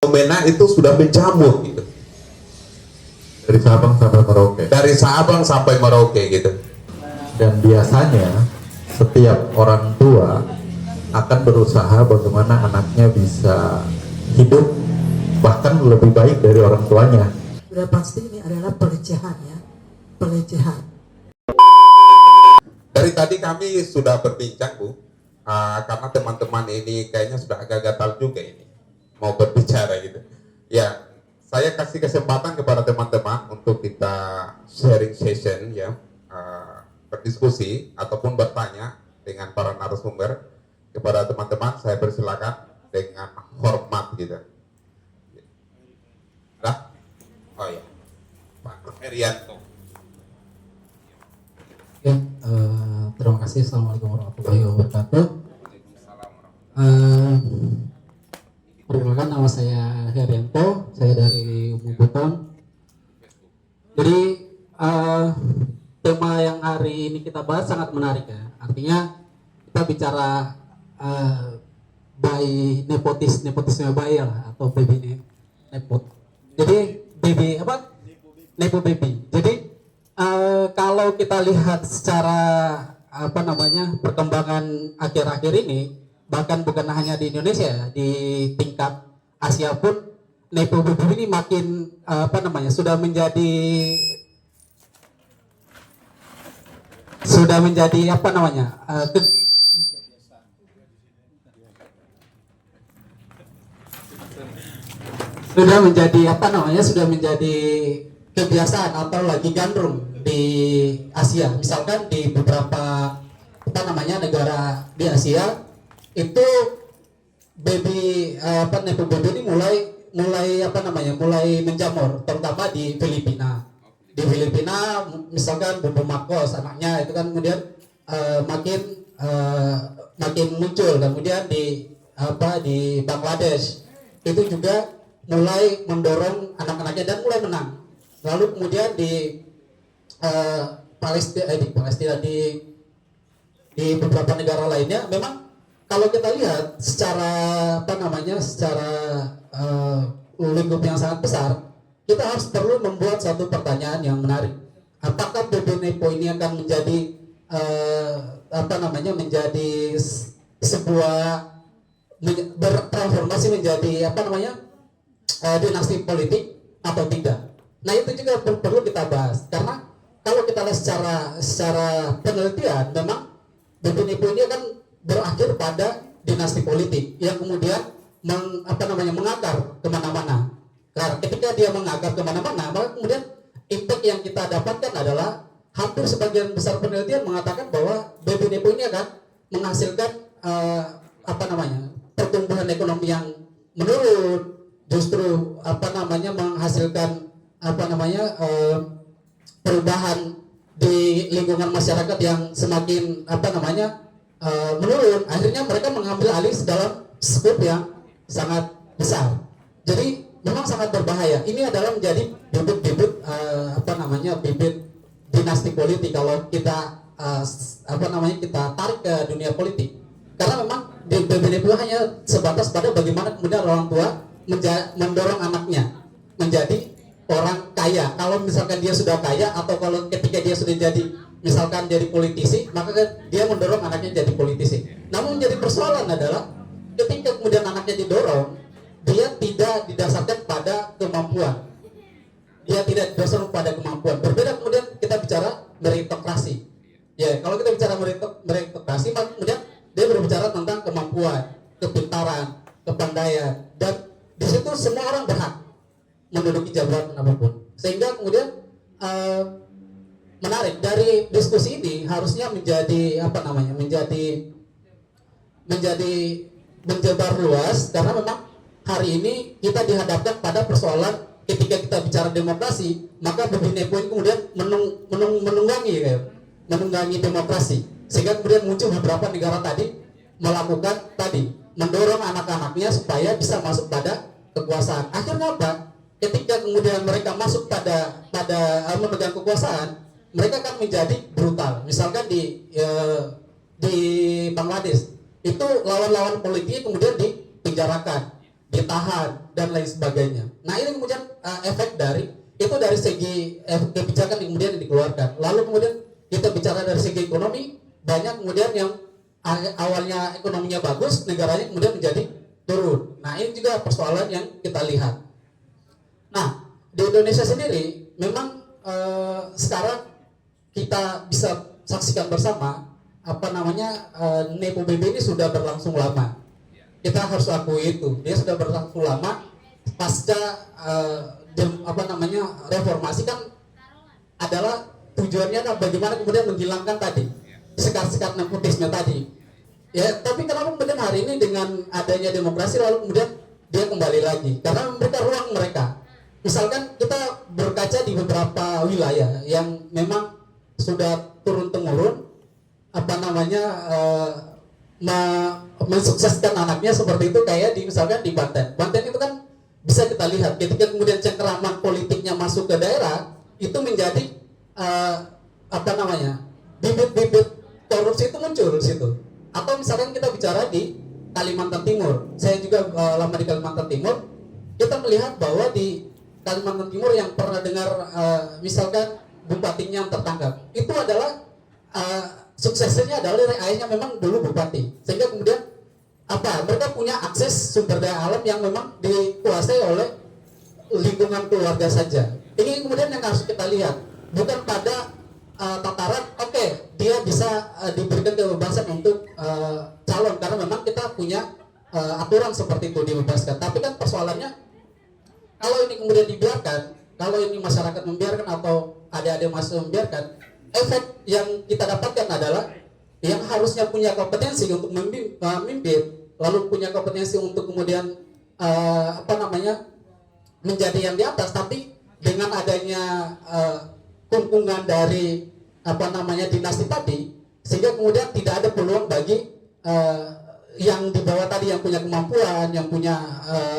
fenomena itu sudah menjamur gitu. Dari Sabang sampai Merauke. Dari Sabang sampai Merauke gitu. Dan biasanya setiap orang tua akan berusaha bagaimana anaknya bisa hidup bahkan lebih baik dari orang tuanya. Sudah pasti ini adalah pelecehan ya, pelecehan. Dari tadi kami sudah berbincang Bu, karena teman-teman ini kayaknya sudah agak gatal juga ini mau berbicara gitu. Ya, saya kasih kesempatan kepada teman-teman untuk kita sharing session ya, berdiskusi ataupun bertanya dengan para narasumber. Kepada teman-teman saya persilakan dengan hormat gitu. Nah, oh ya, Pak Herianto. Ya, terima kasih. Assalamualaikum warahmatullahi wabarakatuh. Perkenalkan, nama saya Herianto, saya dari UMU Buton. Jadi tema yang hari ini kita bahas sangat menarik ya. Artinya kita bicara nepotisme bayi lah, atau baby nepot. Jadi baby apa? Nepo baby. Jadi kalau kita lihat secara perkembangan akhir-akhir ini, bahkan bukan hanya di Indonesia, di tingkat Asia pun nepo baby ini makin sudah menjadi kebiasaan atau lagi gandrung di Asia. Misalkan di beberapa negara di Asia itu nepo baby ini mulai menjamur, terutama di Filipina. Di Filipina misalkan Bobo Marcos anaknya itu kan kemudian makin muncul. Kemudian di Bangladesh itu juga mulai mendorong anak-anaknya dan mulai menang. Lalu kemudian di Palestina di beberapa negara lainnya, memang kalau kita lihat secara lingkup yang sangat besar, kita harus perlu membuat satu pertanyaan yang menarik. Apakah baby nepo ini akan menjadi menjadi sebuah bertransformasi menjadi dinasti politik atau tidak? Nah, itu juga perlu kita bahas, karena kalau kita lihat secara penelitian, memang baby nepo ini akan berakhir pada dinasti politik yang kemudian mengakar kemana-mana. Karena ketika dia mengakar kemana-mana, maka kemudian impact yang kita dapatkan adalah hampir sebagian besar penelitian mengatakan bahwa baby nepo ini akan menghasilkan pertumbuhan ekonomi yang menurun, justru menghasilkan perubahan di lingkungan masyarakat yang semakin menurun. Akhirnya mereka mengambil alih dalam skop yang sangat besar. Jadi memang sangat berbahaya. Ini adalah menjadi bibit dinasti politik kalau kita kita tarik ke dunia politik. Karena memang baby nepo hanya sebatas pada bagaimana kemudian orang tua mendorong anaknya menjadi orang kaya. Kalau misalkan dia sudah kaya, atau kalau ketika dia sudah jadi misalkan jadi politisi, maka dia mendorong anaknya jadi politisi. Namun jadi persoalan adalah ketika kemudian anaknya didorong, dia tidak didasarkan pada kemampuan. Dia tidak didasarkan pada kemampuan. Berbeda kemudian kita bicara meritokrasi. Ya, kalau kita bicara meritokrasi, maka kemudian dia berbicara tentang kemampuan, kepintaran, kepandaian, dan di situ semua orang berhak menduduki jabatan apapun. Sehingga kemudian menarik dari diskusi ini harusnya menjadi menjebar luas, karena memang hari ini kita dihadapkan pada persoalan ketika kita bicara demokrasi, maka baby nepo ini kemudian menunggangi demokrasi, sehingga kemudian muncul beberapa negara tadi mendorong anak-anaknya supaya bisa masuk pada kekuasaan. Akhirnya apa? Ketika kemudian mereka masuk pada memegang kekuasaan, mereka akan menjadi brutal. Misalkan di di Bangladesh itu lawan-lawan politik kemudian dipenjarakan, ditahan dan lain sebagainya. Nah ini kemudian efek dari itu dari segi kebijakan yang kemudian dikeluarkan. Lalu kemudian kita bicara dari segi ekonomi, banyak kemudian yang awalnya ekonominya bagus, negaranya kemudian menjadi turun. Nah ini juga persoalan yang kita lihat. Nah di Indonesia sendiri memang sekarang kita bisa saksikan bersama Nepo BB ini sudah berlangsung lama. Kita harus akui itu, dia sudah berlangsung lama pasca reformasi kan adalah tujuannya bagaimana kemudian menghilangkan tadi sekat-sekat nepotisme tadi. Ya, tapi kenapa kemudian hari ini dengan adanya demokrasi lalu kemudian dia kembali lagi? Karena memberikan ruang mereka. Misalkan kita berkaca di beberapa wilayah yang memang sudah turun-temurun mensukseskan anaknya seperti itu, kayak misalkan di Banten. Banten itu kan bisa kita lihat ketika kemudian cengkeraman politiknya masuk ke daerah itu menjadi bibit-bibit korupsi itu muncul di situ. Atau misalkan kita bicara di Kalimantan Timur, saya juga lama di Kalimantan Timur, kita melihat bahwa di Kalimantan Timur yang pernah dengar misalkan bupatinya yang tertangkap, itu adalah suksesnya adalah ayahnya memang dulu bupati, sehingga kemudian mereka punya akses sumber daya alam yang memang dikuasai oleh lingkungan keluarga saja. Ini kemudian yang harus kita lihat, bukan pada tataran dia bisa diberikan kebebasan untuk calon karena memang kita punya aturan seperti itu dibebaskan. Tapi kan persoalannya kalau ini kemudian dibiarkan, kalau ini masyarakat membiarkan atau adik-adik mahasiswa membiarkan, efek yang kita dapatkan adalah yang harusnya punya kompetensi untuk memimpin, lalu punya kompetensi untuk kemudian menjadi yang di atas, tapi dengan adanya kungkungan dari dinasti tadi, sehingga kemudian tidak ada peluang bagi yang di bawah tadi yang punya kemampuan, yang punya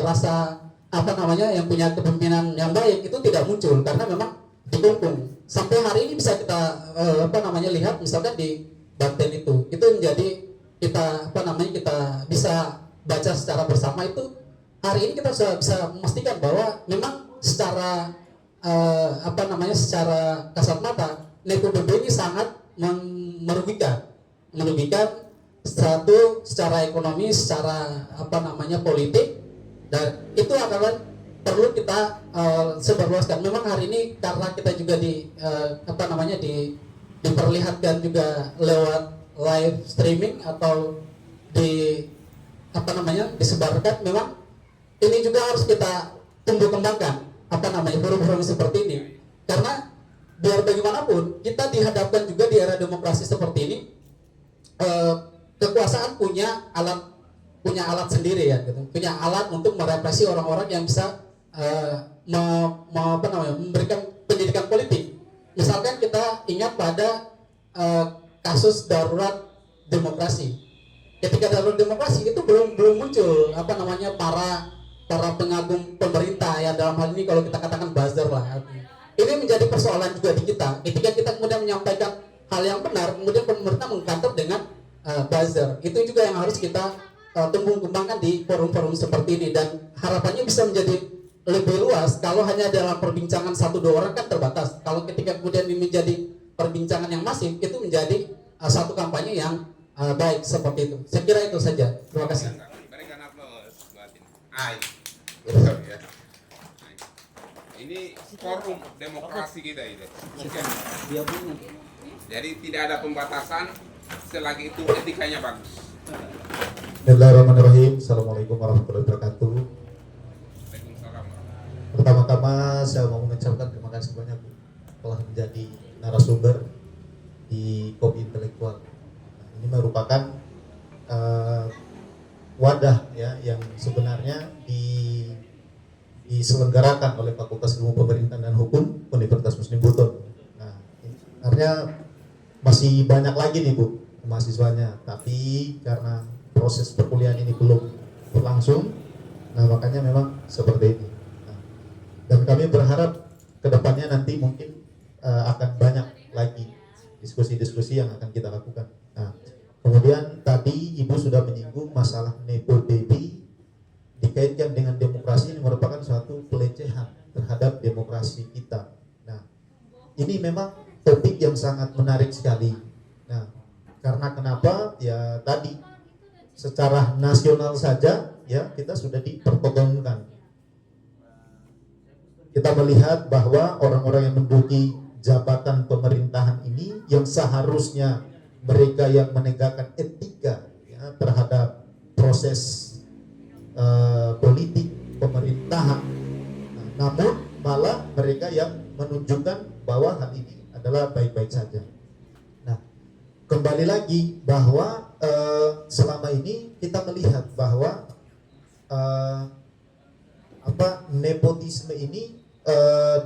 rasa yang punya kepemimpinan yang baik itu tidak muncul karena memang dikungkung. Sampai hari ini bisa kita lihat misalkan di Banten itu menjadi kita kita bisa baca secara bersama itu. Hari ini kita sudah bisa memastikan bahwa memang secara secara kasat mata Nepo BB ini sangat merugikan satu secara ekonomi, secara politik, dan itu akan perlu kita sebarluaskan. Memang hari ini karena kita juga diperlihatkan juga lewat live streaming atau disebarkan, memang ini juga harus kita tumbuh kembangkan forum-forum seperti ini, karena biar bagaimanapun kita dihadapkan juga di era demokrasi seperti ini, kekuasaan punya alat sendiri ya gitu. Punya alat untuk merepresi orang-orang yang bisa memberikan pendidikan politik. Misalkan kita ingat pada kasus darurat demokrasi. Ketika darurat demokrasi itu belum muncul para pengagum pemerintah ya, dalam hal ini kalau kita katakan buzzer lah. Ini menjadi persoalan juga di kita. Ketika kita kemudian menyampaikan hal yang benar, kemudian pemerintah mengkantor dengan buzzer. Itu juga yang harus kita tumbuh kembangkan di forum-forum seperti ini, dan harapannya bisa menjadi lebih luas. Kalau hanya dalam perbincangan 1-2 orang kan terbatas. Kalau ketika kemudian ini menjadi perbincangan yang masif, itu menjadi satu kampanye yang baik seperti itu. Saya kira itu saja. Terima kasih. Berikan aplaus buat ini. Ya. Ini forum demokrasi kita ini. Jadi tidak ada pembatasan selagi itu etikanya bagus. Bismillahirrahmanirrahim. Assalamualaikum warahmatullahi wabarakatuh. Waalaikumsalam. Pertama-tama saya mau mengucapkan terima kasih banyak telah menjadi narasumber di Kopi Intelektual. Ini merupakan wadah ya yang sebenarnya diselenggarakan oleh Fakultas Ilmu Pemerintahan dan Hukum Universitas Muslim Buton. Nah, artinya masih banyak lagi nih Bu mahasiswanya, tapi karena proses perkuliahan ini belum berlangsung, nah makanya memang seperti ini. Nah, dan kami berharap kedepannya nanti mungkin akan banyak lagi diskusi-diskusi yang akan kita lakukan. Nah, kemudian tadi Ibu sudah menyinggung masalah nepo baby dikaitkan dengan demokrasi, ini merupakan suatu pelecehan terhadap demokrasi kita. Nah, ini memang topik yang sangat menarik sekali. Nah, karena kenapa? Ya tadi secara nasional saja ya kita sudah dipertontonkan. Kita melihat bahwa orang-orang yang menduduki jabatan pemerintahan ini yang seharusnya mereka yang menegakkan etika ya, terhadap proses politik pemerintahan. Nah, namun malah mereka yang menunjukkan bahwa hal ini adalah baik-baik saja. Nah, kembali lagi bahwa selama ini kita melihat bahwa nepotisme ini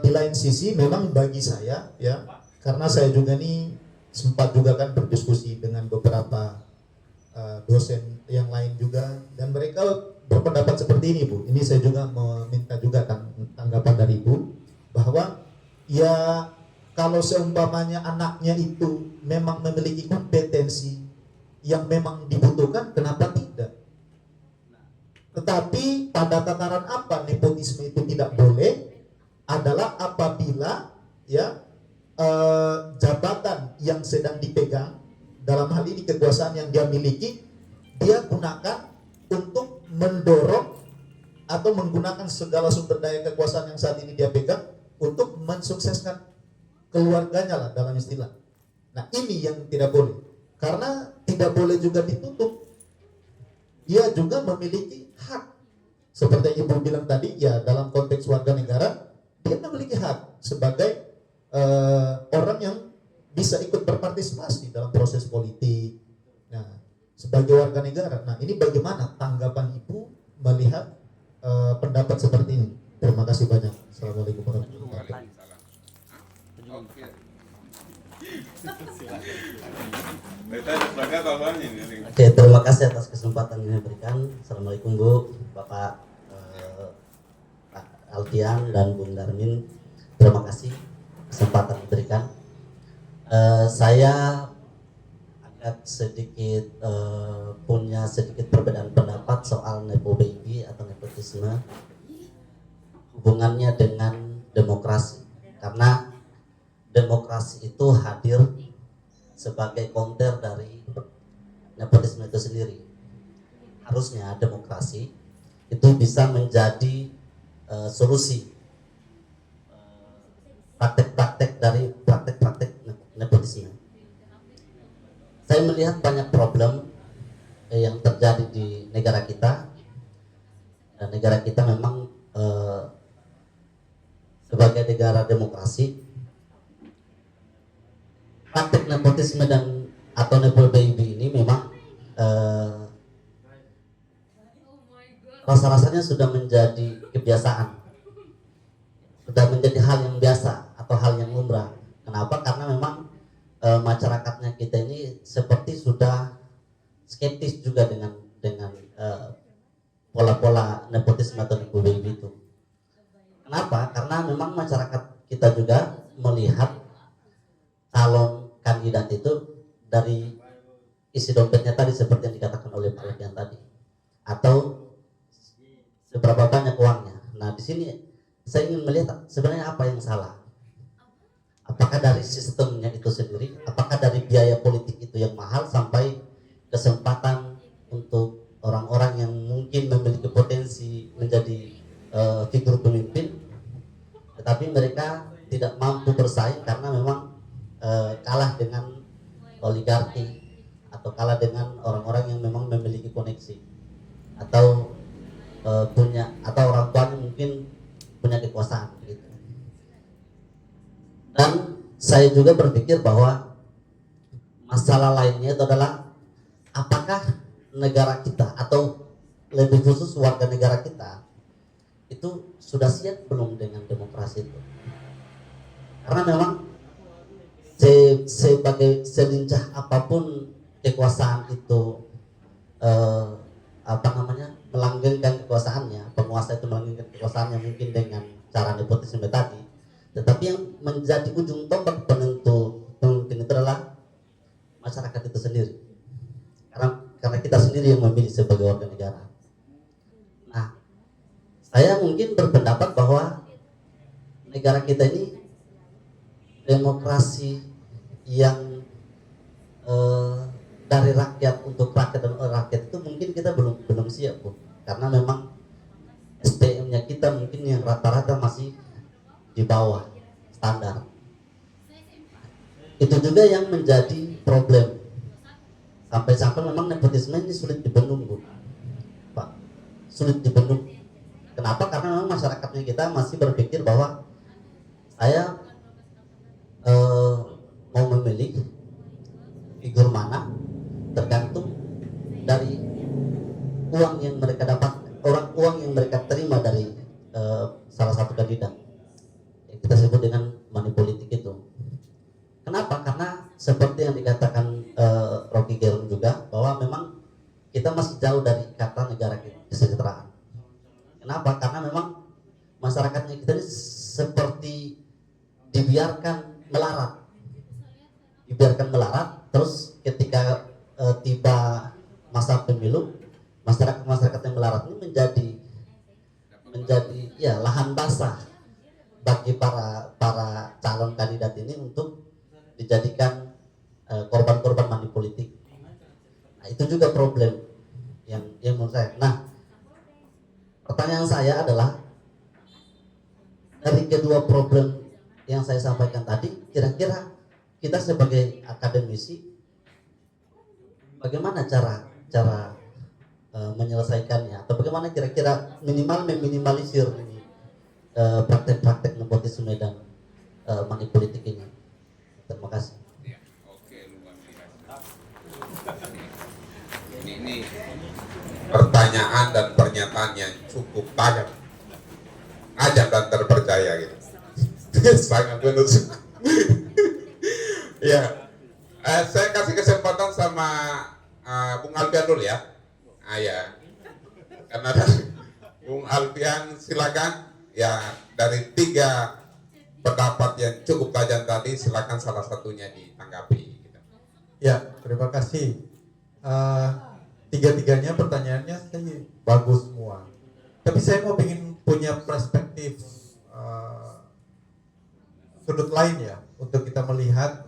di lain sisi memang bagi saya ya, karena saya juga nih sempat juga kan berdiskusi dengan beberapa dosen yang lain juga, dan mereka berpendapat seperti ini Bu. Ini saya juga meminta juga tanggapan dari Ibu bahwa ya kalau seumpamanya anaknya itu memang memiliki kompetensi yang memang dibutuhkan, kenapa tidak? Tetapi pada tataran apa nepotisme itu tidak boleh adalah apabila ya jabatan yang sedang dipegang, dalam hal ini kekuasaan yang dia miliki, dia gunakan untuk mendorong atau menggunakan segala sumber daya kekuasaan yang saat ini dia pegang untuk mensukseskan keluarganya lah dalam istilah. Nah, ini yang tidak boleh, karena tidak boleh juga ditutup. Dia juga memiliki hak, seperti yang Ibu bilang tadi ya, dalam konteks warga negara dia memiliki hak sebagai orang yang bisa ikut berpartisipasi dalam proses politik. Nah, sebagai warga negara. Nah, ini bagaimana tanggapan Ibu melihat pendapat seperti ini? Terima kasih banyak. Assalamualaikum warahmatullahi wabarakatuh. Oke, terima kasih atas kesempatan yang diberikan. Assalamualaikum Bu, Bapak Pak Alfian dan Bung Darmin. Terima kasih kesempatan diberikan. Saya agak sedikit punya sedikit perbedaan pendapat soal nepo baby atau nepotisme, hubungannya dengan demokrasi, karena demokrasi itu hadir sebagai counter dari nepotisme itu sendiri. Harusnya demokrasi itu bisa menjadi solusi praktek-praktek dari praktek-praktek nepotisme. Saya melihat banyak problem yang terjadi di negara kita, dan negara kita memang sebagai negara demokrasi, praktek nepotisme dan atau nepo baby ini memang rasa-rasanya sudah menjadi kebiasaan, sudah menjadi hal yang biasa atau hal yang lumrah. Kenapa? Karena memang masyarakatnya kita ini seperti sudah skeptis juga dengan pola-pola nepotisme atau nepo baby itu. Kenapa? Karena memang masyarakat kita juga melihat calon kandidat itu dari isi dompetnya tadi, seperti yang dikatakan oleh Pak Alfian tadi, atau seberapa banyak uangnya. Nah, di sini saya ingin melihat sebenarnya apa yang salah. Apakah dari sistemnya itu sendiri, apakah dari biaya politik itu yang mahal sampai kesempatan untuk orang-orang yang mungkin memiliki potensi menjadi figur pemimpin, tetapi mereka tidak mampu bersaing karena memang kalah dengan oligarki atau kalah dengan orang-orang yang memang memiliki koneksi atau punya, atau orang tuanya mungkin punya kekuasaan gitu. Dan saya juga berpikir bahwa masalah lainnya itu adalah apakah negara kita atau lebih khusus warga negara kita itu sudah siap belum dengan demokrasi itu. Karena memang sebagai selincah apapun kekuasaan itu melanggengkan kekuasaannya, penguasa itu melanggengkan kekuasaannya mungkin dengan cara nepotisme tadi, tetapi yang menjadi ujung tombak penentu pemimpin itu adalah masyarakat itu sendiri. Karena karena kita sendiri yang memilih sebagai warga negara. Nah, saya mungkin berpendapat bahwa negara kita ini demokrasi yang dari rakyat untuk rakyat dan oleh rakyat itu mungkin kita belum siap, Bu. Karena memang SDM-nya kita mungkin yang rata-rata masih di bawah standar. Itu juga yang menjadi problem. Sampai-sampai memang nepotisme ini sulit dibendung, Bu. Pak, sulit dibendung. Kenapa? Karena memang masyarakatnya kita masih berpikir bahwa saya mau memilih figur mana tergantung dari uang yang mereka dapat, uang yang mereka terima dari salah satu kandidat. Kita sebut dengan money politik itu. Kenapa? Karena seperti yang dikatakan Rocky Gerung juga, bahwa memang kita masih jauh dari kata negara kesejahteraan. Kenapa? Karena memang masyarakatnya kita ini seperti dibiarkan melarat, terus ketika tiba masa pemilu, masyarakat yang melarat ini menjadi ya lahan basah bagi para calon kandidat ini untuk dijadikan korban-korban money politik. Nah, itu juga problem yang menurut saya. Nah, pertanyaan saya adalah dari kedua problem yang saya sampaikan tadi, kira-kira kita sebagai akademisi bagaimana cara menyelesaikannya, atau bagaimana kira-kira minimal meminimalisir ini praktek-praktek nepotisme dan money politik ini. Terima kasih. Oke, luar biasa. Ini pertanyaan dan pernyataan yang cukup tajam, dan terpercaya gitu. Sangat menusuk. Ya, saya kasih kesempatan sama Bung Alfian dulu ya. Ya, karena Bung Alfian silakan. Ya, dari 3 pendapat yang cukup tajam tadi, silakan salah satunya ditanggapi. Gitu. Ya, terima kasih. Tiga-tiganya pertanyaannya saya bagus semua. Tapi saya mau punya perspektif sudut lain ya, untuk kita melihat.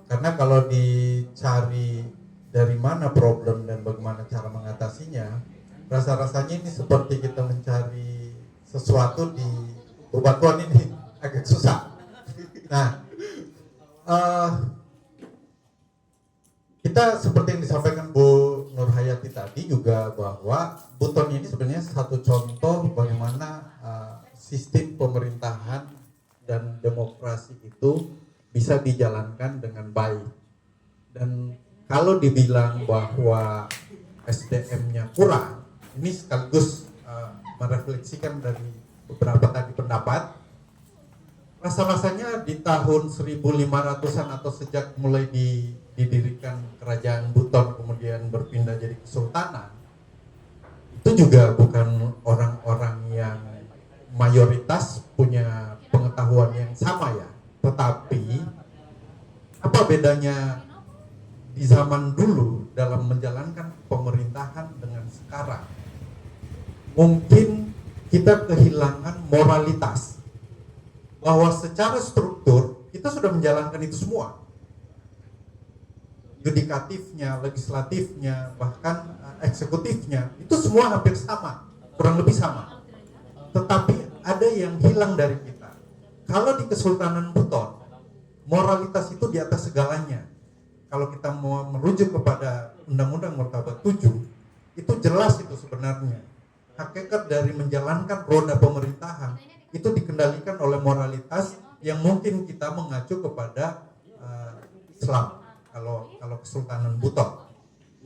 Karena kalau dicari dari mana problem dan bagaimana cara mengatasinya, rasa-rasanya ini seperti kita mencari sesuatu di bebatuan ini, agak susah. Nah, kita seperti yang disampaikan Bu Nur Hayati tadi juga, bahwa Buton ini sebenarnya satu contoh bagaimana sistem pemerintahan dan demokrasi itu bisa dijalankan dengan baik. Dan kalau dibilang bahwa SDM-nya kurang, ini sekaligus merefleksikan dari beberapa tadi pendapat. Rasa-rasanya di tahun 1500-an atau sejak mulai didirikan kerajaan Buton kemudian berpindah jadi kesultanan, itu juga bukan orang-orang yang mayoritas punya pengetahuan yang sama ya. Tetapi apa bedanya di zaman dulu dalam menjalankan pemerintahan dengan sekarang? Mungkin kita kehilangan moralitas, bahwa secara struktur kita sudah menjalankan itu semua, yudikatifnya, legislatifnya, bahkan eksekutifnya, itu semua hampir sama, kurang lebih sama. Tetapi ada yang hilang dari kita. Kalau di Kesultanan Buton, moralitas itu di atas segalanya. Kalau kita mau merujuk kepada Undang-Undang Martabat 7, itu jelas itu sebenarnya. Hakikat dari menjalankan roda pemerintahan itu dikendalikan oleh moralitas yang mungkin kita mengacu kepada Islam. Kalau Kesultanan Buton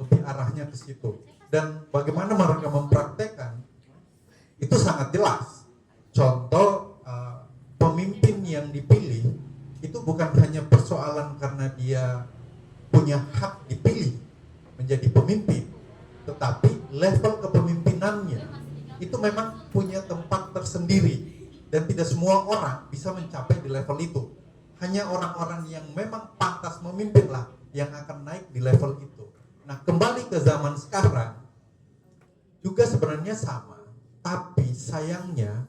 lebih arahnya ke situ. Dan bagaimana mereka mempraktekkan itu sangat jelas. Contoh, pemimpin yang dipilih itu bukan hanya persoalan karena dia punya hak dipilih menjadi pemimpin, tetapi level kepemimpinannya itu memang punya tempat tersendiri dan tidak semua orang bisa mencapai di level itu. Hanya orang-orang yang memang pantas memimpinlah yang akan naik di level itu. Nah, kembali ke zaman sekarang juga sebenarnya sama, tapi sayangnya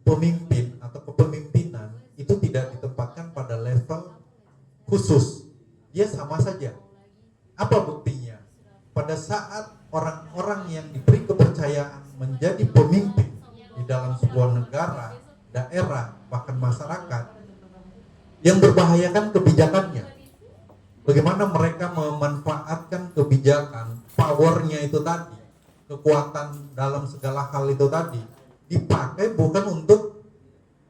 pemimpin atau kepemimpinan itu tidak ditempatkan pada level khusus. Dia sama saja. Apa buktinya? Pada saat orang-orang yang diberi kepercayaan menjadi pemimpin di dalam sebuah negara, daerah, bahkan masyarakat, yang berbahayakan kebijakannya. Bagaimana mereka memanfaatkan kebijakan, powernya itu tadi, kekuatan dalam segala hal itu tadi, dipakai bukan untuk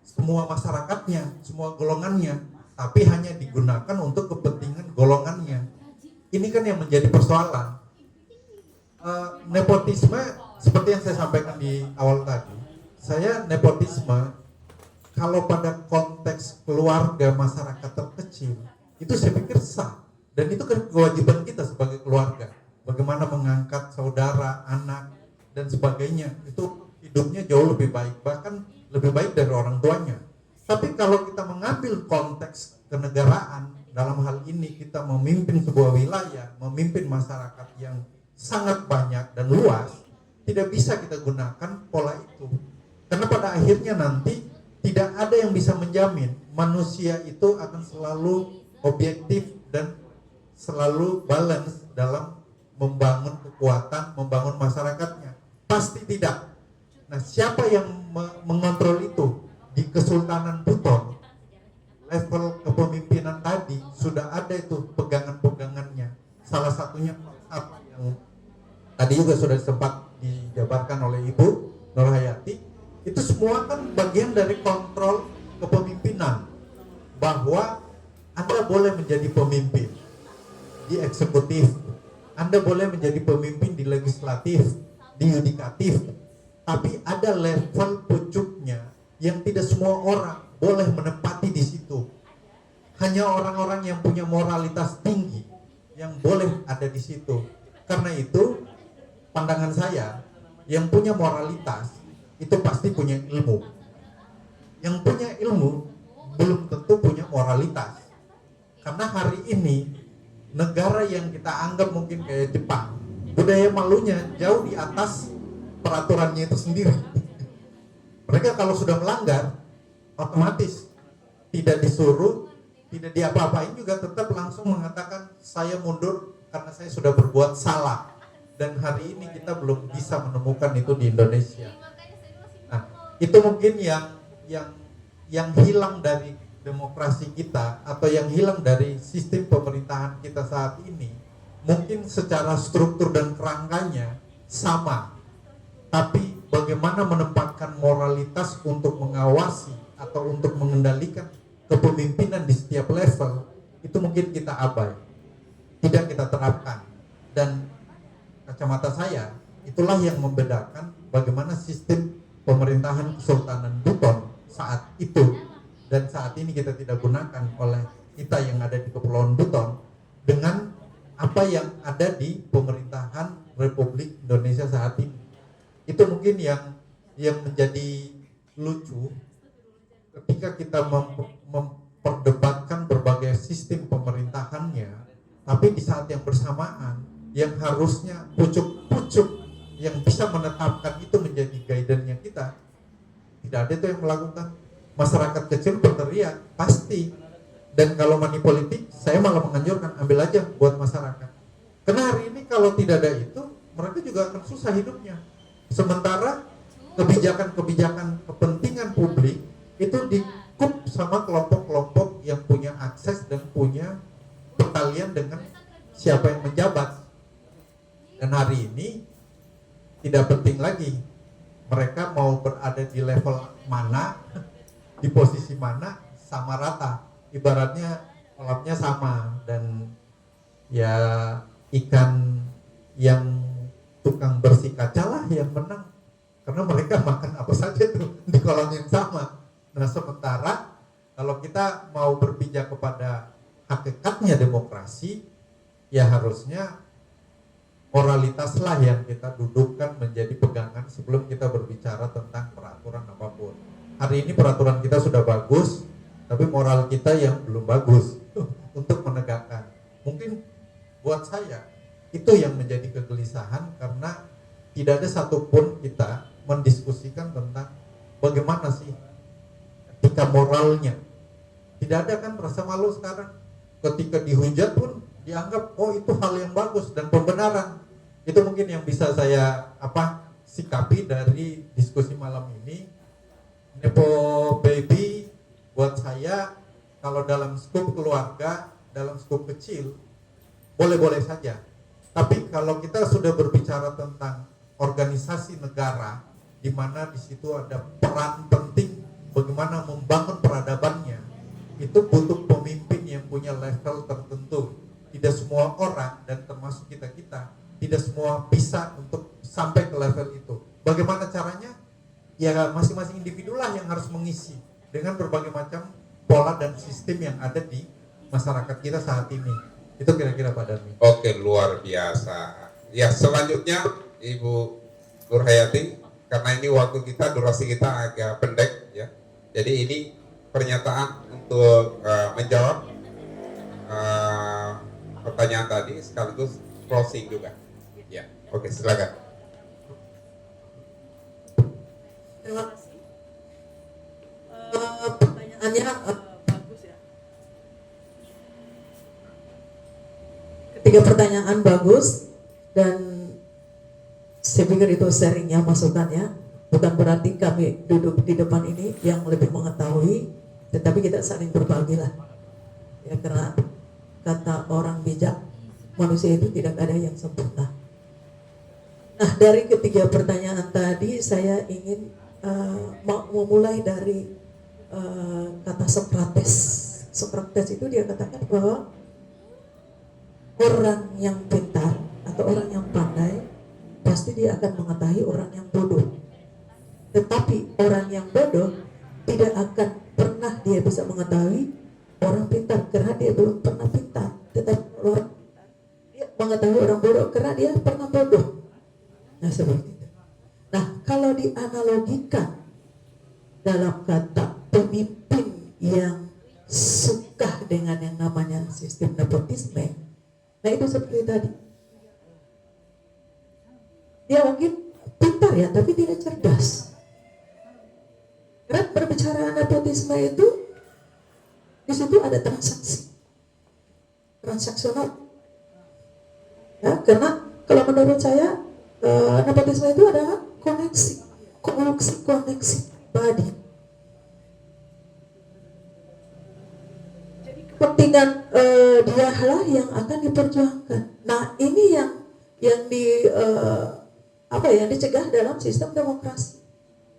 semua masyarakatnya, semua golongannya, tapi hanya digunakan untuk kepentingan golongannya. Ini kan yang menjadi persoalan. Nepotisme, seperti yang saya sampaikan di awal tadi, saya nepotisme, kalau pada konteks keluarga masyarakat terkecil, itu saya pikir sah. Dan itu kan kewajiban kita sebagai keluarga. Bagaimana mengangkat saudara, anak, dan sebagainya. Itu hidupnya jauh lebih baik, bahkan lebih baik dari orang tuanya. Tapi kalau kita mengambil konteks kenegaraan, dalam hal ini kita memimpin sebuah wilayah, memimpin masyarakat yang sangat banyak dan luas, tidak bisa kita gunakan pola itu. Karena pada akhirnya nanti tidak ada yang bisa menjamin manusia itu akan selalu objektif dan selalu balance dalam membangun kekuatan, membangun masyarakatnya. Pasti tidak. Nah, siapa yang mengontrol itu? Di Kesultanan Buton, level kepemimpinan tadi sudah ada itu pegangan-pegangannya. Salah satunya apa yang tadi juga sudah sempat dijabarkan oleh Ibu Nur Hayati, itu semua kan bagian dari kontrol kepemimpinan, bahwa Anda boleh menjadi pemimpin di eksekutif, Anda boleh menjadi pemimpin di legislatif, di yudikatif, tapi ada level pucuknya yang tidak semua orang boleh menempati di situ. Hanya orang-orang yang punya moralitas tinggi yang boleh ada di situ. Karena itu, pandangan saya, yang punya moralitas itu pasti punya ilmu. Yang punya ilmu belum tentu punya moralitas. Karena hari ini negara yang kita anggap mungkin kayak Jepang, budaya malunya jauh di atas peraturannya itu sendiri. Mereka kalau sudah melanggar, otomatis tidak disuruh, tidak diapa-apain juga tetap langsung mengatakan saya mundur karena saya sudah berbuat salah. Dan hari ini kita belum bisa menemukan itu di Indonesia. Nah, itu mungkin yang hilang dari demokrasi kita atau yang hilang dari sistem pemerintahan kita saat ini. Mungkin secara struktur dan kerangkanya sama, tapi bagaimana menempatkan moralitas untuk mengawasi atau untuk mengendalikan kepemimpinan di setiap level, itu mungkin kita abai, tidak kita terapkan. Dan kacamata saya, itulah yang membedakan bagaimana sistem pemerintahan Kesultanan Buton saat itu dan saat ini kita tidak gunakan oleh kita yang ada di Kepulauan Buton dengan apa yang ada di pemerintahan Republik Indonesia saat ini. Itu mungkin yang menjadi lucu ketika kita memperdebatkan berbagai sistem pemerintahannya, tapi di saat yang bersamaan yang harusnya pucuk-pucuk yang bisa menetapkan itu menjadi guidance-nya kita, tidak ada itu yang melakukan. Masyarakat kecil berteriak pasti, dan kalau money politik saya malah menganjurkan ambil aja buat masyarakat. Karena hari ini kalau tidak ada itu, mereka juga akan susah hidupnya. Sementara kebijakan-kebijakan kepentingan publik itu dikup sama kelompok-kelompok yang punya akses dan punya perkalian dengan siapa yang menjabat. Dan hari ini tidak penting lagi mereka mau berada di level mana, di posisi mana, sama rata. Ibaratnya kolamnya sama, dan ya ikan yang tukang bersih kaca lah yang menang, karena mereka makan apa saja tuh di kolam yang sama. Nah, sementara kalau kita mau berpijak kepada hakikatnya demokrasi, ya harusnya moralitaslah yang kita dudukkan menjadi pegangan sebelum kita berbicara tentang peraturan apapun. Hari ini peraturan kita sudah bagus, tapi moral kita yang belum bagus untuk menegakkan. Mungkin buat saya, Itu yang menjadi kegelisahan karena tidak ada satupun kita mendiskusikan tentang bagaimana sih etika moralnya. Tidak ada kan rasa malu sekarang. Ketika dihujat pun dianggap oh itu hal yang bagus dan pembenaran. Itu mungkin yang bisa saya sikapi dari diskusi malam ini. Nepo baby buat saya kalau dalam skup keluarga, dalam skup kecil boleh-boleh saja. Tapi kalau kita sudah berbicara tentang organisasi negara, di mana di situ ada peran penting bagaimana membangun peradabannya, itu butuh pemimpin yang punya level tertentu. Tidak semua orang dan termasuk kita-kita, tidak semua bisa untuk sampai ke level itu. Bagaimana caranya? Ya masing-masing individu lah yang harus mengisi dengan berbagai macam pola dan sistem yang ada di masyarakat kita saat ini. Itu kira-kira Pak Darmi. Oke, luar biasa. Ya, selanjutnya Ibu Nurhayati, karena ini waktu kita, durasi kita agak pendek ya. Jadi ini pernyataan untuk menjawab pertanyaan tadi sekaligus closing juga. Ya, oke, silakan. Terima kasih. Pertanyaannya bagus ya. Ketiga pertanyaan bagus dan saya pikir itu sharingnya, masukannya. Bukan berarti kami duduk di depan ini yang lebih mengetahui, tetapi kita saling berbagi lah. Ya, karena kata orang bijak, manusia itu tidak ada yang sempurna. Nah, dari ketiga pertanyaan tadi saya ingin memulai dari kata Sokrates. Sokrates itu dia katakan bahwa orang yang pintar atau orang yang pandai pasti dia akan mengetahui orang yang bodoh. Tetapi orang yang bodoh tidak akan pernah dia bisa mengetahui orang pintar karena dia belum pernah pintar. Tetapi orang dia mengetahui orang bodoh karena dia pernah bodoh. Nah, seperti itu. Nah, kalau dianalogikan dalam kata pemimpin yang suka dengan yang namanya sistem nepotisme, nah itu seperti tadi. Dia mungkin pintar ya, tapi tidak cerdas. Karena berbicara nepotisme itu, di situ ada transaksi, transaksional. Ya, karena kalau menurut saya nepotisme itu adalah koneksi body. Jadi kepentingan dialah yang akan diperjuangkan. Nah, ini yang dicegah dalam sistem demokrasi.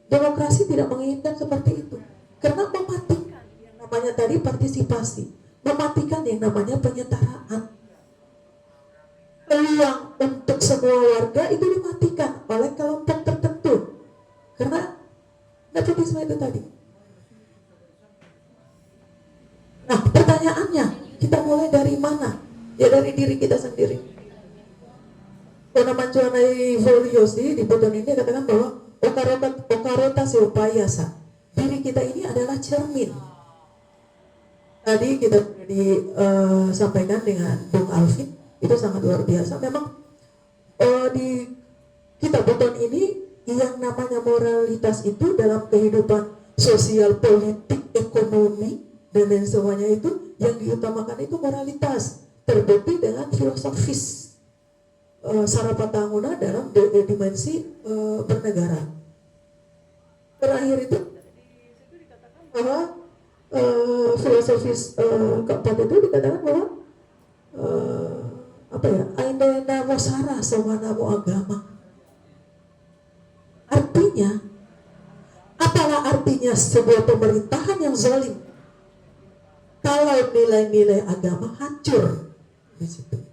Demokrasi tidak menginginkan seperti itu, karena mematikan yang namanya tadi partisipasi, mematikan yang namanya penyetaraan. Peluang untuk semua warga itu dimatikan oleh kelompok tertentu karena nepotisme itu tadi. Nah, pertanyaannya, kita mulai dari mana? Ya dari diri kita sendiri. Bonaventure Voliosi di Buton ini katakan bahwa okarota seupayasa. Diri kita ini adalah cermin. Tadi kita disampaikan dengan Bung Alvin, itu sangat luar biasa. Memang di kita Buton ini yang namanya moralitas itu dalam kehidupan sosial, politik, ekonomi dan lain semuanya itu yang diutamakan itu moralitas, terbukti dengan filosofis Sarapatanguna dalam dimensi bernegara. Terakhir itu dikatakan bahwa filosofis keempat itu dikatakan bahwa Aindena Mosara Sawanamu agama. Artinya, apalah artinya sebuah pemerintahan yang zalim kalau nilai-nilai agama hancur di situ.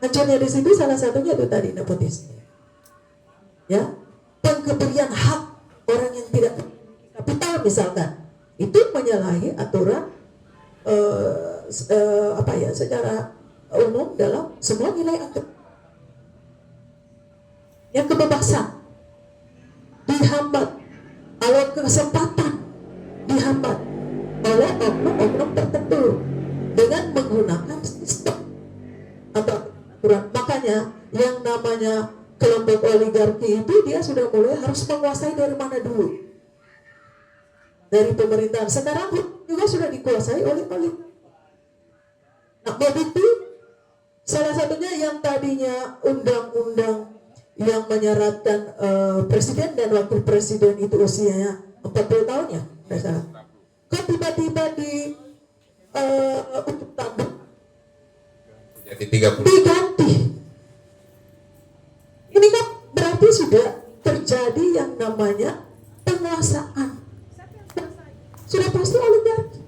Hancurnya di situ salah satunya itu tadi nepotisme. Ya, pengembalian hak orang yang tidak kapital misalkan, itu menyalahi aturan secara umum dalam semua nilai agama. Yang kebebasan dihambat, oleh kesempatan dihambat oleh oknum-oknum tertentu dengan menggunakan sistem atau Makanya yang namanya kelompok oligarki itu dia sudah mulai harus menguasai dari mana dulu, dari pemerintahan. Sekarang juga sudah dikuasai oleh oligarki. Nah, begitu salah satunya yang tadinya undang-undang yang menyaratkan presiden dan wakil presiden itu usianya 40 tahun ya, kok tiba-tiba di untuk tabung Jadi 30. diganti. Ini kan berarti sudah terjadi yang namanya penguasaan. Sudah pasti oligarki.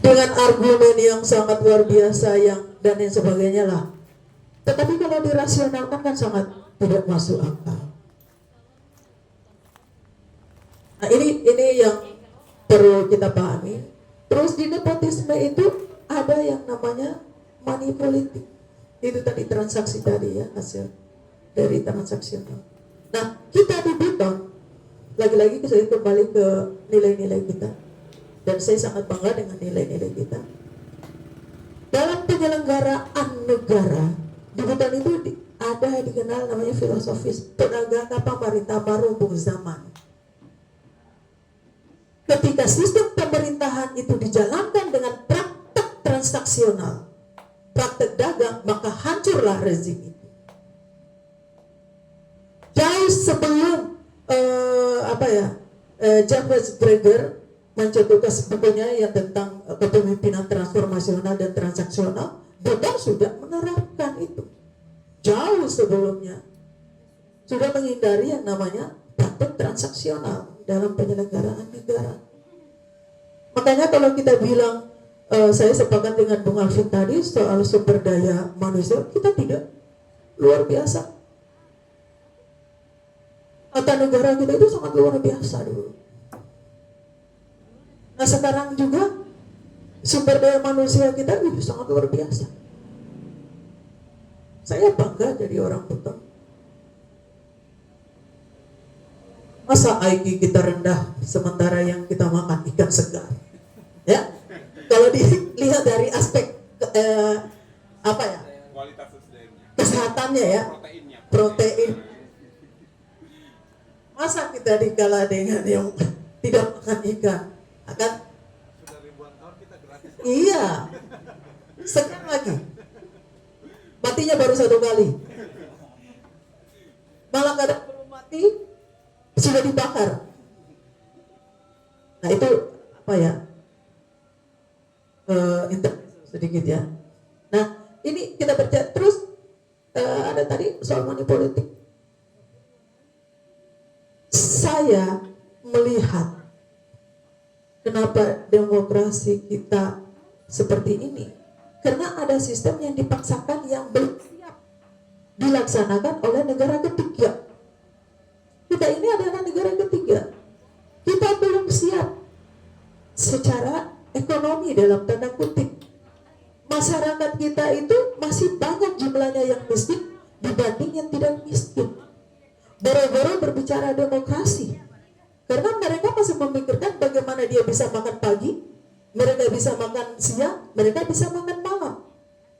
Dengan argumen yang sangat luar biasa dan yang sebagainya lah. Tetapi kalau dirasionalkan kan sangat tidak masuk akal. Nah ini yang perlu kita pahami. Terus di nepotisme itu ada yang namanya money politik. Itu tadi transaksi tadi ya, hasil dari transaksional. Nah kita di Buton, lagi-lagi saya kembali ke nilai-nilai kita. Dan saya sangat bangga dengan nilai-nilai kita. Dalam penyelenggaraan negara, di Buton itu ada yang dikenal namanya filosofis penegakan pemerintah baru zaman. Ketika sistem pemerintahan itu dijalankan dengan praktek transaksional, praktek dagang, maka hancurlah rezim itu. Jauh sebelum James Greger mencetuskan sebetulnya yang tentang kepemimpinan transformasional dan transaksional, Buton sudah menerapkan itu. Jauh sebelumnya sudah menghindari yang namanya praktek transaksional dalam penyelenggaraan negara. Makanya kalau kita bilang saya sepakat dengan Bung Alvin tadi soal sumber daya manusia, kita tidak luar biasa. Tata negara kita itu sangat luar biasa dulu. Nah sekarang juga sumber daya manusia kita itu sangat luar biasa. Saya bangga jadi orang Buton. Masa IQ kita rendah sementara yang kita makan ikan segar? Ya, kalau dilihat dari aspek Kualitas SDM-nya. kesehatannya ya, protein. Masa kita dikalah dengan yang tidak makan ikan? Akan Sudah ribuan tahun kita gratis. iya. Sekarang lagi matinya baru 1 kali. Malah kadang belum mati sudah dibakar. Nah itu apa ya? Sedikit ya. Nah ini kita baca terus ada tadi soal money politik. Saya melihat kenapa demokrasi kita seperti ini, karena ada sistem yang dipaksakan yang belum siap dilaksanakan oleh negara ketiga. Kita ini adalah negara ketiga. Kita belum siap secara ekonomi dalam tanda kutip. Masyarakat kita itu masih banyak jumlahnya yang miskin dibanding yang tidak miskin. Boro-boro berbicara demokrasi, karena mereka masih memikirkan bagaimana dia bisa makan pagi, mereka bisa makan siang, mereka bisa makan malam.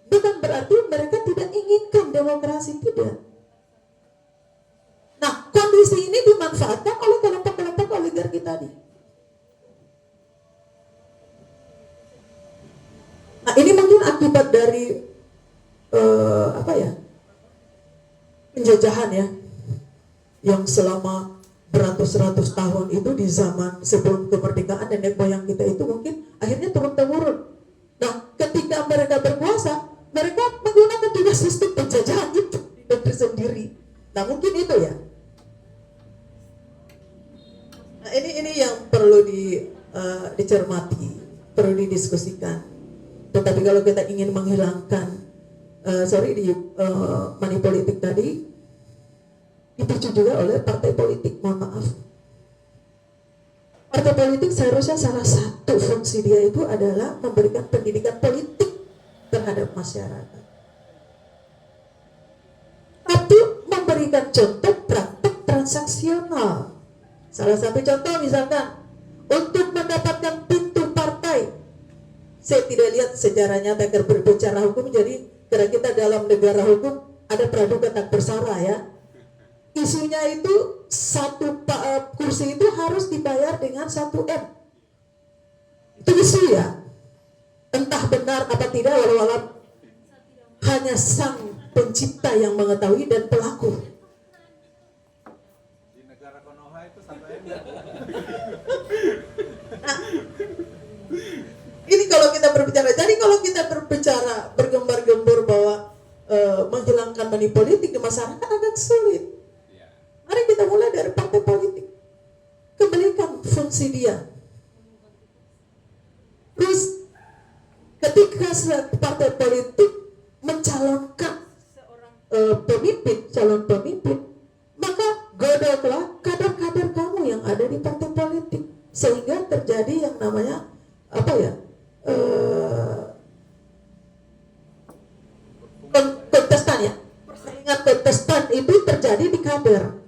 Bukan berarti mereka tidak inginkan demokrasi, tidak. Nah, kondisi ini dimanfaatkan oleh kelompok-kelompok oligarki tadi. Nah, ini mungkin akibat dari penjajahan ya, yang selama beratus-ratus tahun itu di zaman sebelum kemerdekaan nenek moyang kita itu mungkin akhirnya turun-temurun. Nah, ketika mereka berkuasa, mereka menggunakan juga sistem penjajahan itu di negeri sendiri. Nah, mungkin itu ya. Nah, ini yang perlu dicermati, perlu didiskusikan. Tetapi kalau kita ingin menghilangkan money politik tadi, dipicu juga oleh partai politik, mohon maaf. Partai politik seharusnya salah satu fungsi dia itu adalah memberikan pendidikan politik terhadap masyarakat. Tapi memberikan contoh praktek transaksional. Salah satu contoh misalkan, untuk mendapatkan pintu partai, saya tidak lihat sejarah nyata berbicara hukum. Jadi karena kita dalam negara hukum ada praduga tak bersalah ya. Isunya itu satu kursi itu harus dibayar dengan 1 M. Itu isu ya. Entah benar apa tidak, walau hanya sang pencipta yang mengetahui dan pelaku. Di negara Konoha itu sampai Ini kalau kita berbicara, jadi kalau kita berbicara bergembar-gembor bahwa menghilangkan money politik di masyarakat agak sulit. Mari kita mulai dari partai politik, kembalikan fungsi dia. Terus ketika partai politik mencalonkan calon pemimpin, maka godoklah kader-kader kamu yang ada di partai politik, sehingga terjadi yang namanya kontestan ya, persaingan kontestan itu terjadi di kader,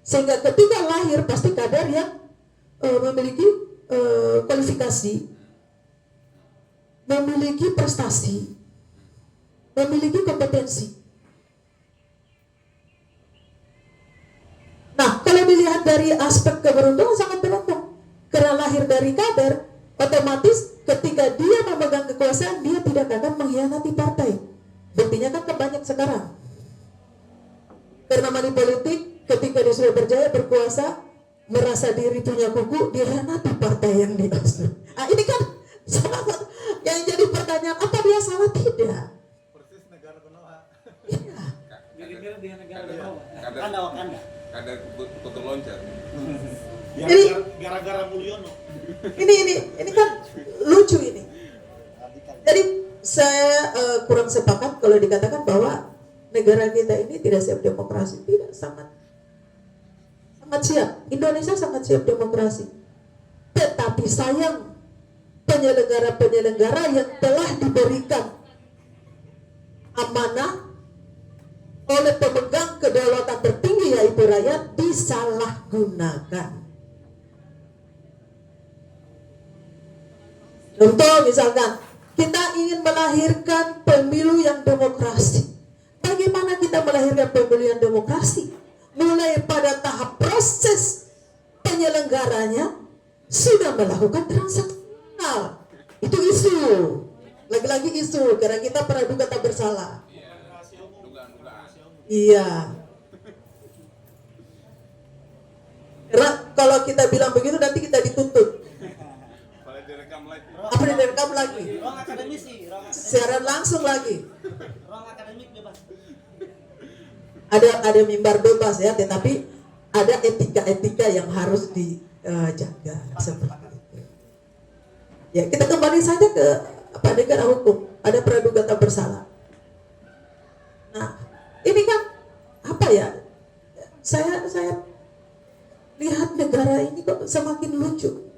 sehingga ketika lahir pasti kader yang memiliki kualifikasi, memiliki prestasi, memiliki kompetensi. Nah, kalau dilihat dari aspek keberuntungan sangat beruntung, karena lahir dari kader, otomatis ketika dia memegang kekuasaan, dia tidak akan mengkhianati partai. Buktinya kan banyak sekarang. Karena money politik, ketika dia sudah berjaya berkuasa, merasa diri punya kuku, dia khianati partai yang dia asuh. Nah, ini kan salah satu yang jadi pertanyaan, apa dia salah? Tidak. persis negara Konoha. Iya. Mirip-mirip dengan negara Konoha. Kadar- Anda Wakanda. Kadar tutup loncat. Jadi- Gara-gara Mulyono. Ini kan lucu ini. Jadi saya kurang sepakat kalau dikatakan bahwa negara kita ini tidak siap demokrasi. Tidak, sangat siap. Indonesia sangat siap demokrasi. Tetapi sayang, penyelenggara yang telah diberikan amanah oleh pemegang kedaulatan tertinggi yaitu rakyat disalahgunakan. Contoh misalkan kita ingin melahirkan pemilu yang demokrasi. Bagaimana kita melahirkan pemilu yang demokrasi? Mulai pada tahap proses penyelenggaranya sudah melakukan transaksional. Itu isu. Lagi-lagi isu karena kita praduga tak bersalah. Iya. Karena kalau kita bilang begitu nanti kita dituntut. Apa direkam lagi? Ruang akademisi, Siaran langsung lagi. ruang akademik bebas. Ada mimbar bebas ya, tetapi ada etika-etika yang harus dijaga seperti itu. Ya, kita kembali saja ke negara hukum. Ada praduga tak bersalah. Nah, ini kan saya lihat negara ini kok semakin lucu.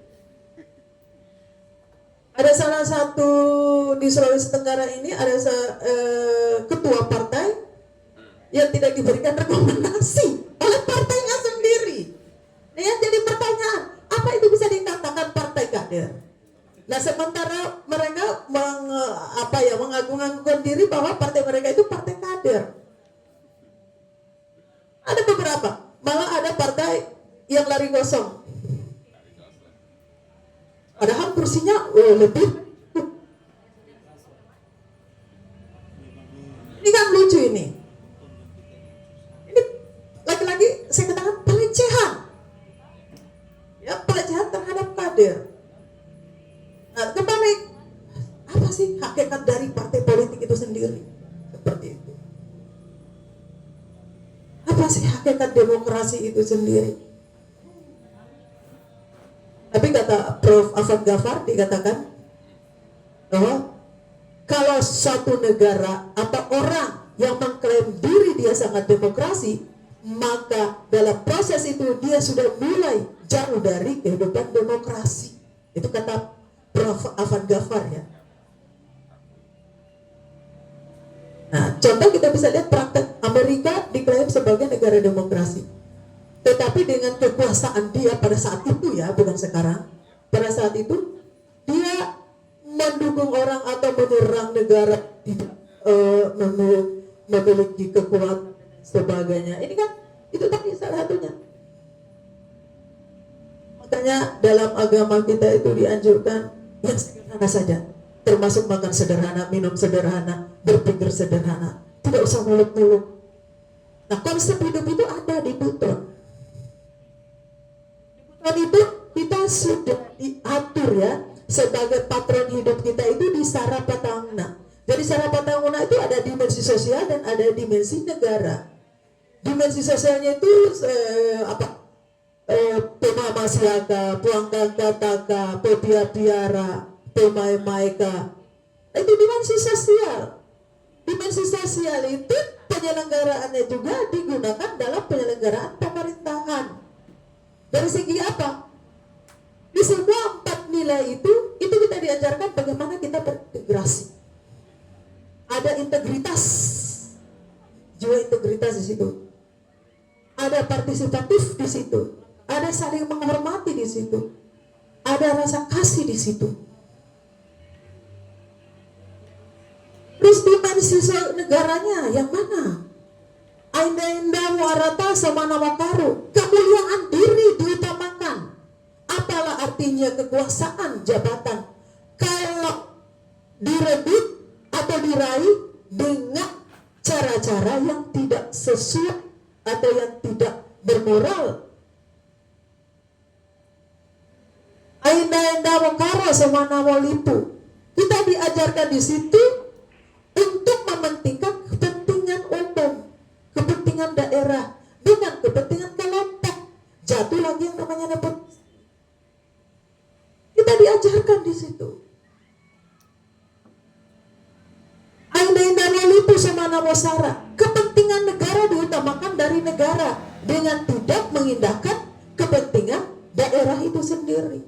Ada salah satu di Sulawesi Tenggara ini ada ketua partai yang tidak diberikan rekomendasi oleh partainya sendiri. Nah, yang jadi pertanyaan, apa itu bisa dikatakan partai kader? Nah, sementara mereka mengagung-agungkan diri bahwa partai mereka itu partai kader. Ada beberapa, malah ada partai yang lari kosong. Padahal kursinya lebih. Ini kan lucu ini. Ini lagi-lagi saya katakan pelecehan. Ya, pelecehan terhadap kader. Nah, kembali apa sih hakikat dari partai politik itu sendiri? Seperti itu. Apa sih hakikat demokrasi itu sendiri? Tapi kata Prof. Afan Ghaffar dikatakan bahwa kalau suatu negara atau orang yang mengklaim diri dia sangat demokrasi, maka dalam proses itu dia sudah mulai jauh dari kehidupan demokrasi. Itu kata Prof. Afan Ghaffar ya. Nah, contoh kita bisa lihat praktek Amerika diklaim sebagai negara demokrasi. Tetapi dengan kekuasaan dia pada saat itu ya, bukan sekarang. Pada saat itu dia mendukung orang atau menyerang negara tidak memiliki kekuatan sebagainya. Ini kan itu tadi salah satunya. Makanya dalam agama kita itu dianjurkan yang sederhana saja, termasuk makan sederhana, minum sederhana, berpikir sederhana, tidak usah muluk-muluk. Nah, konsep hidup itu ada di Buton. Di Buton itu kita sudah diatur ya, sebagai patron hidup kita itu di Sarapatanguna. Jadi Sarapatanguna itu ada dimensi sosial dan ada dimensi negara. Dimensi sosialnya itu Pema Masiaka, Puangkaka Taka, Pepia Piara, Pemai Maika. Itu dimensi sosial. Dimensi sosial itu penyelenggaraannya juga digunakan dalam penyelenggaraan pemerintahan. Dari segi apa? Di semua 4 nilai itu kita diajarkan bagaimana kita berintegrasi. Ada integritas, jiwa integritas di situ. Ada partisipatif di situ. Ada saling menghormati di situ. Ada rasa kasih di situ. Terus dimensi negaranya yang mana? Ainda muarata sama nama karu. Kemuliaan diri diutamakan. Apalah artinya kekuasaan jabatan kalau direbut atau diraih dengan cara-cara yang tidak sesuai atau yang tidak bermoral. Ainda mokaro sama nama lipu. Kita diajarkan di situ untuk mementingkan kepentingan umum, kepentingan daerah dengan kepentingan kelompok. Jatuh lagi yang namanya nepotisme. Kita diajarkan di situ. Ainda lipu sama nama sara. Kepentingan negara diutamakan dari negara dengan tidak mengindahkan kepentingan daerah itu sendiri.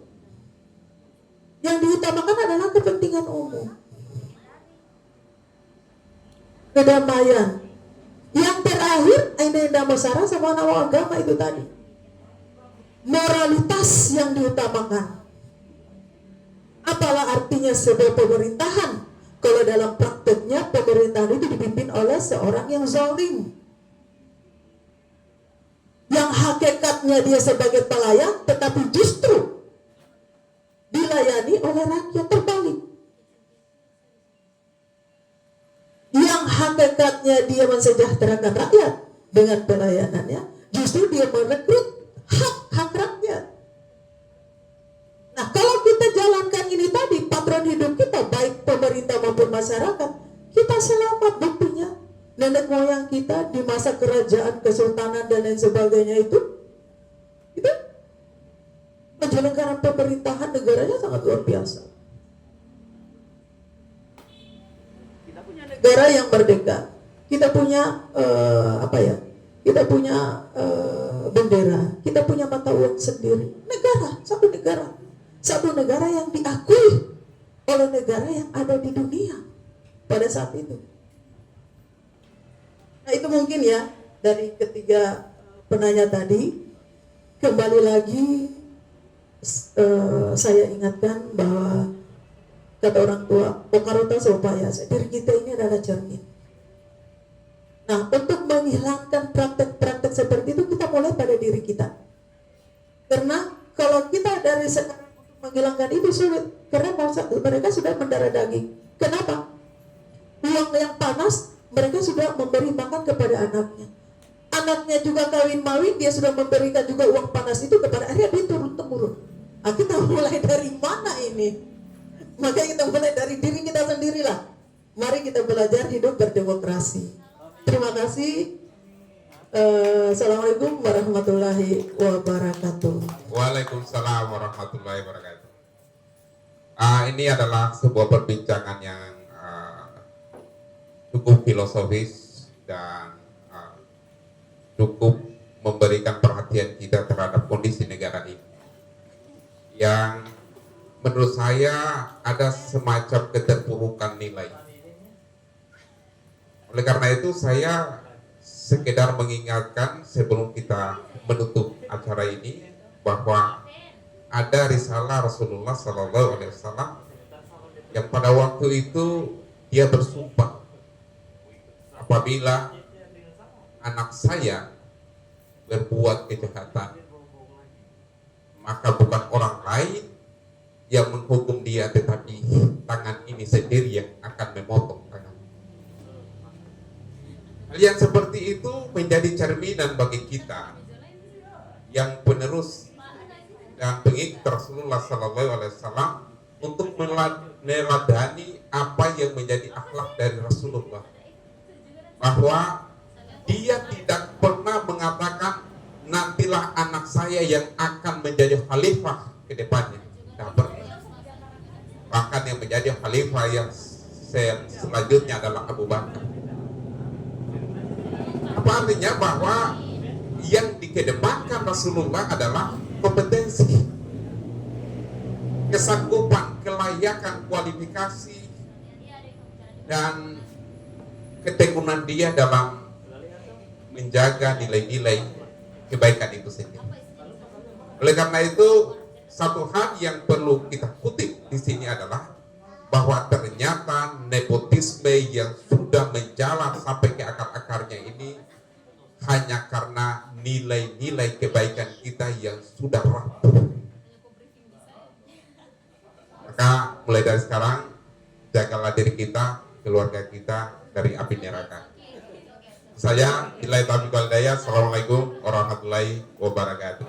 Yang diutamakan adalah kepentingan umum. Kedamaian. Yang terakhir, Ainda Mosara sama nama agama itu tadi. Moralitas yang diutamakan. Apalah artinya sebuah pemerintahan kalau dalam prakteknya pemerintahan itu dipimpin oleh seorang yang zalim, yang hakikatnya dia sebagai pelayan tetapi justru dilayani oleh rakyat terbalik. Yang hakikatnya dia mensejahterakan rakyat dengan pelayanannya, justru dia merekrut hak rakyat. Nah, kalau kita jalankan ini tadi, patron hidup kita, baik pemerintah maupun masyarakat, kita selamat buktinya. Nenek moyang kita di masa kerajaan, kesultanan, dan lain sebagainya itu penjelenggaraan pemerintahan negaranya sangat luar biasa. Kita punya negara yang merdeka. Kita punya Kita punya bendera. Kita punya mata uang sendiri. Satu negara yang diakui oleh negara yang ada di dunia pada saat itu. Nah, itu mungkin ya dari ketiga penanya tadi. Kembali lagi saya ingatkan bahwa kata orang tua, Okarota Sopaya, diri kita ini adalah cermin. Nah, untuk menghilangkan praktek-praktek seperti itu, kita mulai pada diri kita. Karena kalau kita dari sekarang untuk menghilangkan itu sulit, karena mereka sudah mendarah daging. Kenapa? Uang yang panas, mereka sudah memberi makan kepada anaknya. Anaknya juga kawin mawin, dia sudah memberikan juga uang panas itu kepada akhirnya dia turun-temurun. Nah, kita mulai dari mana ini? Makanya kita mulai dari diri kita sendirilah. Mari kita belajar hidup berdemokrasi. Terima kasih. Assalamualaikum warahmatullahi wabarakatuh. Waalaikumsalam warahmatullahi wabarakatuh. Ini adalah sebuah perbincangan yang cukup filosofis dan cukup memberikan perhatian kita terhadap kondisi negara ini. Yang menurut saya ada semacam keterpurukan nilai. Oleh karena itu saya sekedar mengingatkan sebelum kita menutup acara ini bahwa ada risalah Rasulullah Sallallahu Alaihi Wasallam yang pada waktu itu dia bersumpah, apabila anak saya berbuat kejahatan, maka bukan orang lain yang menghukum dia, tetapi tangan ini sendiri yang akan memotong tangan. Hal yang seperti itu menjadi cerminan bagi kita yang penerus dan pengikut Rasulullah Sallallahu Alaihi Wasallam untuk meneladani apa yang menjadi akhlak dari Rasulullah, bahwa dia tidak pernah mengatakan nantilah anak saya yang akan menjadi khalifah ke depannya. Tidak pernah. Bahkan yang menjadi khalifah yang selanjutnya adalah Abu Bakar. Apa artinya? Bahwa yang dikedepankan Rasulullah adalah kompetensi, kesanggupan, kelayakan, kualifikasi, dan ketekunan dia dalam menjaga nilai-nilai kebaikan itu sendiri. Oleh karena itu, satu hal yang perlu kita kutip di sini adalah bahwa ternyata nepotisme yang sudah menjalar sampai ke akar-akarnya ini hanya karena nilai-nilai kebaikan kita yang sudah rapuh. Maka mulai dari sekarang, jagalah diri kita, keluarga kita dari api neraka. Saya Ilai Taufiq Walhidayah. Assalamualaikum warahmatullahi wabarakatuh.